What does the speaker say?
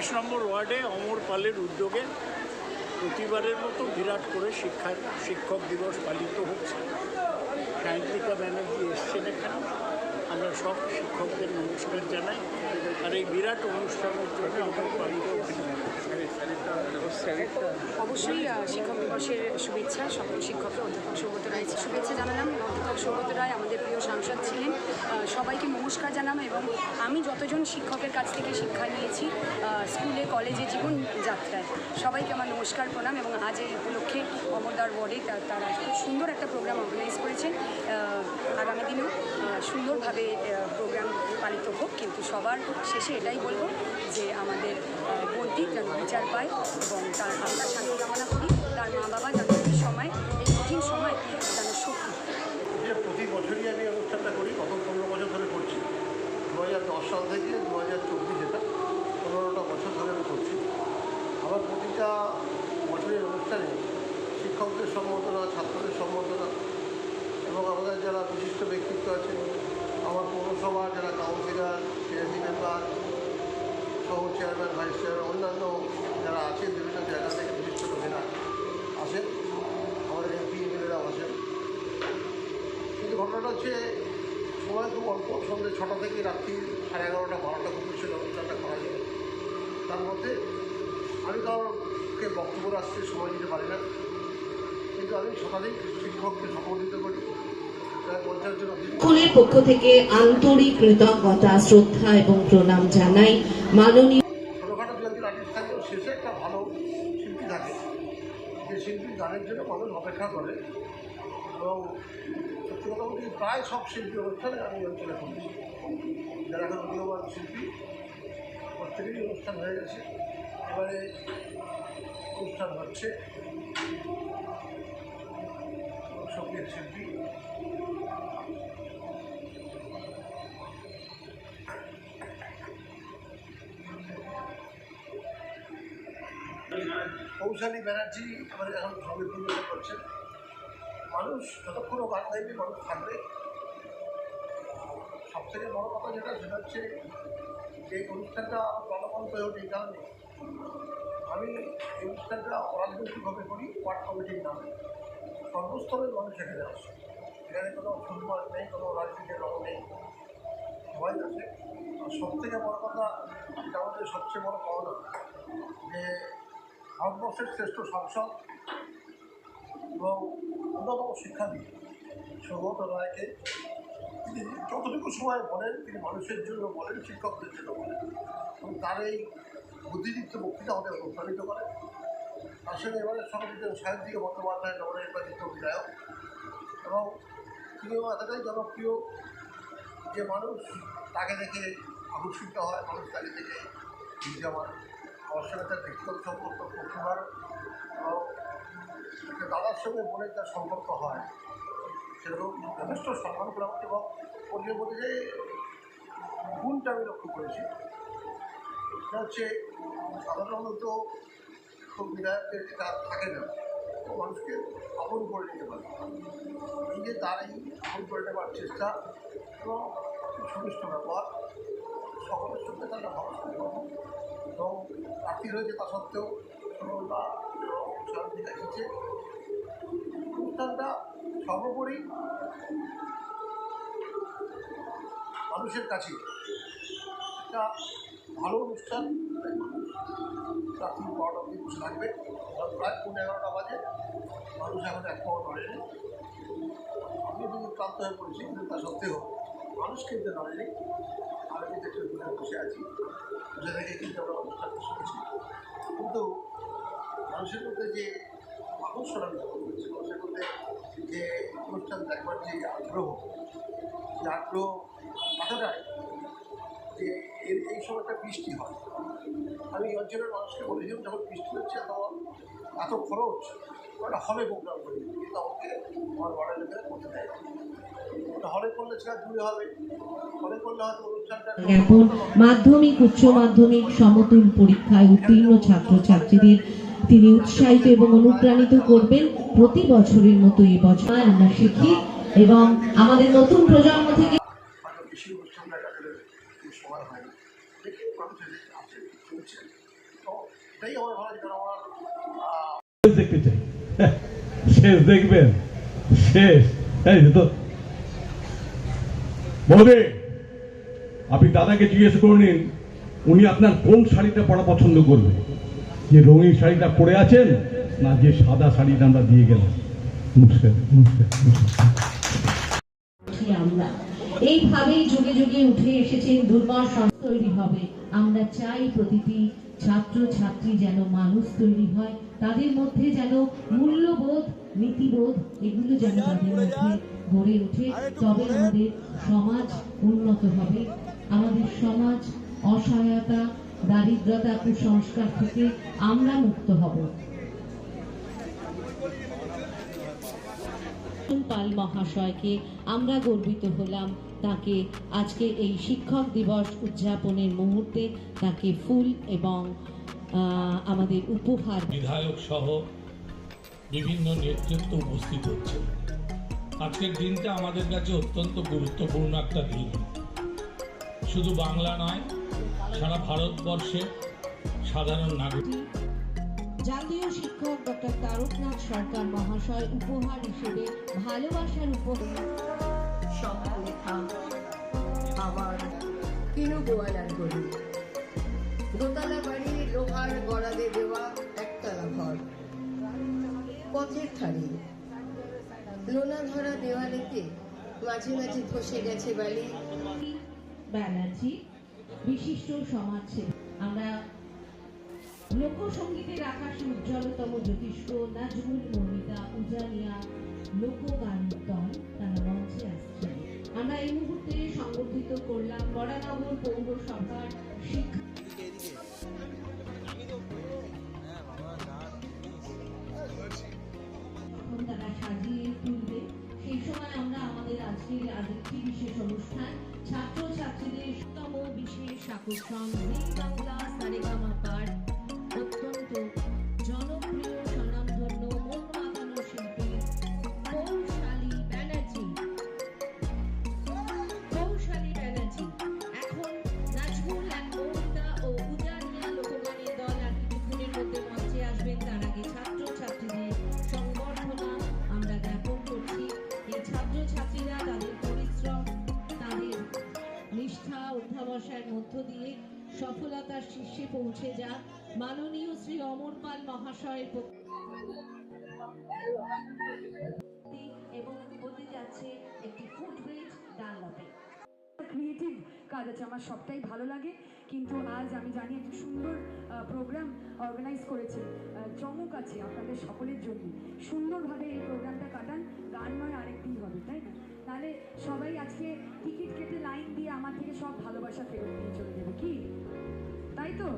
22 নম্বর ওয়ার্ডে অমর পালের উদ্যোগে প্রতিবারের মতো বিরাট করে শিক্ষক দিবস পালিত হচ্ছে। সায়ন্তিকা ব্যানার্জি এসছেন এখানে, আমরা সব শিক্ষকদের নমস্কার জানাই। আর এই বিরাট অনুষ্ঠানের জন্য আমরা পালিত অবশ্যই শিক্ষক দিবসের শুভেচ্ছা সকল শিক্ষককে। অধ্যাপক সৌগত রায় শুভেচ্ছা জানালাম। অধ্যাপক সৌগত রায় আমাদের প্রিয় সাংসদ ছিলেন, সবাইকে নমস্কার জানালাম। এবং আমি যতজন শিক্ষকের কাছ থেকে শিক্ষা নিয়েছি স্কুলে কলেজে জীবনযাত্রায়, সবাইকে আমার নমস্কার প্রণাম। এবং আজ এই উপলক্ষে অমরদার ওয়ার্ডে তারা খুব সুন্দর একটা প্রোগ্রাম অর্গানাইজ করেছেন। আগামী দিনেও সুন্দরভাবে প্রোগ্রাম পালিত হোক, কিন্তু সবার শেষে এটাই বলবো যে আমাদের বোনটি যেন বিচার পায় এবং তার আত্মার শান্তি কামনা করি। তার মা বাবা যেন এই সময়, এই কঠিন সময় যেন শক্তি। প্রতি বছরই আমি অনুষ্ঠানটা করি, গত 15 বছর ধরে করছি। 2010 সাল থেকে 2024 যেটা 15টা বছর ধরে আমি করছি। আমার প্রতিটা বছরের অনুষ্ঠানে শিক্ষকদের সম্বর্ধনা, ছাত্রদের সম্বর্ধনা এবং আমাদের যারা বিশিষ্ট ব্যক্তিত্ব আছেন, আমার পৌরসভার যারা কাউন্সিলর, সিএসি মেম্বার সহ চেয়ারম্যান, ভাইস চেয়ারম্যান, অন্যান্য যারা আছেন বিভিন্ন জায়গা থেকে বিশিষ্ট লোকেরা আসেন, আমাদের এমপি এমএলএরাও আসেন। কিন্তু ঘটনাটা হচ্ছে সময় খুব অল্প, সন্ধ্যে 6টা থেকে রাত্রি 11:30 12টা পর্যন্ত ছিল অনুষ্ঠানটা করা যায়। তার মধ্যে আমি কাউকে বক্তব্য রাখতে সময় দিতে পারি না, কিন্তু আমি শতাধিক শিক্ষককে সম্বোধিত করি। স্কুলের পক্ষ থেকে আন্তরিক কৃতজ্ঞতা, শ্রদ্ধা এবং প্রণাম জানাই মাননীয়। ছোটোখাটো দু একজন আর্টিস্ট থাকলেও শেষে একটা ভালো শিল্পী থাকে, যে শিল্পীর গানের জন্য মানুষ অপেক্ষা করে। এবং সত্যি কথা বলতে প্রায় সব শিল্পী অনুষ্ঠানে আমি অঞ্চলে করেছি। যারা এখন উদীয়মান শিল্পী প্রত্যেকেরই অনুষ্ঠান হয়ে গেছে। এবারে অনুষ্ঠান হচ্ছে সঙ্গীত শিল্পী কৌশালী ব্যানার্জি আমাদের এখন সঙ্গীত পরিবেশন করছেন। মানুষ যতক্ষণও গান গাইবে মানুষ থাকবে। সবথেকে বড় কথা যেটা, সেটা হচ্ছে যে অনুষ্ঠানটা প্রাণবন্ত হয়ে ওঠে এই কারণে আমি এই অনুষ্ঠানটা অরাজনৈতিকভাবে করি, ওয়ার্ড কমিটির নামে। সর্বস্তরের মানুষ এখানে আসে, এখানে কোনো ফুটবল নেই, কোনো রাজনীতির রং নেই, সবাই আসে। আর সবথেকে বড় কথা, আমাদের সবচেয়ে বড় পাওনা যে ভারতবর্ষের শ্রেষ্ঠ সাংসদ এবং অন্যতম শিক্ষাবিদ সৌগত রায়কে তিনি যতটুকু সময় বলেন, তিনি মানুষের জন্য বলেন, শিক্ষকদের জন্য বলেন, এবং তার এই বুদ্ধিদীপ্ত বক্তৃতা আমাদের অনুপ্রাণিত করে। আসলে এবারে সভাপতি সায়ন্তিকা বন্দ্যোপাধ্যায় নবনির্বাচিত বিধায়ক, এবং তিনিও এতটাই জনপ্রিয় যে মানুষ তাকে দেখে আকর্ষিত হয়, মানুষ তাকে দেখে যেমন আমার সঙ্গে তার ব্যক্তিগত সম্পর্ক প্রতিবার একটা দাদার সঙ্গে বোনের তার সম্পর্ক হয়, সেরকম যথেষ্ট সম্মান করে আমাকে। এবং ওদের মধ্যে যে গুণটা আমি লক্ষ্য করেছি সেটা হচ্ছে সাধারণত খুব বিধায়কের যেটা থাকে না, ও মানুষকে আপন করে নিতে পারে। এই যে তার এই আপন করে নেওয়ার চেষ্টা এবং সুনিষ্ঠ ব্যবহার, সকলের সঙ্গে তারা ভালো সম্পর্ক, এবং প্রার্থী হয়েছে তা সত্ত্বেও সফলতা এবং শান্তি এসেছে। অনুষ্ঠানটা সর্বোপরি মানুষের কাছে একটা ভালো অনুষ্ঠান। রাত্রি 12টা অবধি বসে থাকবে, প্রায় 11:30 বাজে, মানুষ এখন এক পাও নড়েনি। আমি কিন্তু ক্লান্ত হয়ে পড়েছি, কিন্তু তা সত্ত্বেও মানুষ কিন্তু নড়েনি। আমি কিন্তু একটু দূরে বসে আছি, বসে থেকে কিন্তু আমরা অনুষ্ঠানটা শুনেছি। কিন্তু মানুষের মধ্যে যে আকর্ষণ আমি লক্ষ্য করেছি, মানুষের মধ্যে যে অনুষ্ঠান দেখবার যে আগ্রহ, যে আগ্রহ এতটাই যে এই সময়টা বৃষ্টি হয়। আমি এই অঞ্চলের মানুষকে বলেছিলাম, যখন বৃষ্টি হচ্ছে এত খরচ, ওটা হলে প্রোগ্রাম করি, কিন্তু আমাকে আমার ওয়ার্ডের লোকেরা করতে দেয় না। ওটা হলে করলে সেটা দূরে হবে, হলে করলে হয়তো অনুষ্ঠানটা। এখন মাধ্যমিক, উচ্চ মাধ্যমিক সমতুল পরীক্ষায় উত্তীর্ণ ছাত্রছাত্রীদের তিনি উৎসাহিত এবং অনুপ্রাণিত করবেন। প্রতি বছরের মতো এই বছর আমরা শিখি এবং আমাদের নতুন প্রজন্ম থেকে বেশি অনুষ্ঠান দেখা গেলে সময় হয় না, দেখি মানুষের আছে চলছে। এটাই আমার ভালো লাগে, কারণ আমার দেখতে চাই, শেষ দেখবেন, শেষ। এই তো বৌদি, আপনি দাদাকে জিজ্ঞেস করে নিন উনি আপনার কোন শাড়িটা পরা পছন্দ করবে, যে রঙিন শাড়িটা পরে আছেন না যে সাদা শাড়িটা আমরা দিয়ে গেলাম। নমস্কার, নমস্কার, নমস্কার। আমরা এইভাবেই যুগে যুগে উঠে এসেছেন দুর্বার সমাজ তৈরি হবে। আমরা চাই প্রতিটি ছাত্র ছাত্রী যেন মানুষ তৈরি হয়, তাদের মধ্যে যেন মূল্যবোধ, নীতিবোধ এগুলো যেন তাদের মধ্যে গড়ে ওঠে, তবে আমাদের সমাজ উন্নত হবে। আমাদের সমাজ অসহায়তা, দারিদ্রতা, কুসংস্কার থেকে আমরা মুক্ত হব। পাল মহাশয়কে আমরা গর্বিত হলাম, তাকে আজকে এই শিক্ষক দিবস উদযাপনের মুহূর্তে তাকে ফুল এবং আমাদের উপহার। বিধায়ক সহ বিভিন্ন নেতৃত্ব উপস্থিত হচ্ছে। আজকের দিনটা আমাদের কাছে অত্যন্ত গুরুত্বপূর্ণ একটা দিন। শুধু বাংলা নয়, সারা ভারতবর্ষে সাধারণ নাগরিক। জাতীয় শিক্ষক ডক্টর তারকনাথ সরকার মহাশয় উপহার হিসেবে ভালোবাসার উপহার। সকাল লেখা আবার কিনু গোয়ালার গড়ি, দোতলা বাড়ি, লোহার গড়াদে দেওয়া একতলা ঘর, পথের ধারে লোনা ধরা দেওয়ালেতে মাঝে মাঝে ধসে গেছে বালি। ব্যানার্জি বিশিষ্ট সমাজসেবী। আমরা লোকসঙ্গীতের আকাশে উজ্জ্বলতম জ্যোতিষ্ক নাজমুল মমিতা উজানিয়া লোকগান দল তারা মঞ্চে আসছেন। আমরা এই মুহূর্তে সংগঠিত করলাম বরানগর পৌরসভার শিক্ষা। তারা সাজিয়ে তুলবে, সেই সময় আমরা আমাদের আজকের আরেকটি বিশেষ অনুষ্ঠান ছাত্র ছাত্রীদের তম বিশেষ আকর্ষণ বাংলা সারেগামাপার অত্যন্ত জনপ্রিয় স্বনামধন্য মন মাতানো শিল্পী পৌশালী ব্যানার্জি। পৌশালী ব্যানার্জি এখন নাজমুল এক মৌমিতা ও উজানিয়া লোকগানের দল আর কিছুক্ষণের মধ্যে মঞ্চে আসবেন। তার আগে ছাত্র ছাত্রীদের সংবর্ধনা আমরা জ্ঞাপন করছি। এই ছাত্র ছাত্রীরা তাদের পরিশ্রম, তাদের নিষ্ঠা, অধ্যাবসায়ের মধ্য দিয়ে সফলতার শীর্ষে পৌঁছে যাক। মাননীয় শ্রী অমর পাল মহাশয়ের এবং হতে যাচ্ছে একটি ফুটব্রিজ ডানলপে। ক্রিয়েটিভ কাজ আছে, আমার সবটাই ভালো লাগে। কিন্তু আজ আমি জানি একটা সুন্দর প্রোগ্রাম অর্গানাইজ করেছে, চমক আছে আপনাদের সকলের জন্য। সুন্দরভাবে এই প্রোগ্রামটা কাটান, গান নয় আরেকদিন হবে, তাই না? তাহলে সবাই আজকে টিকিট কেটে লাইন দিয়ে আমার থেকে সব ভালোবাসা ফেরত নিয়ে চলে যাবে, কি তাই তো?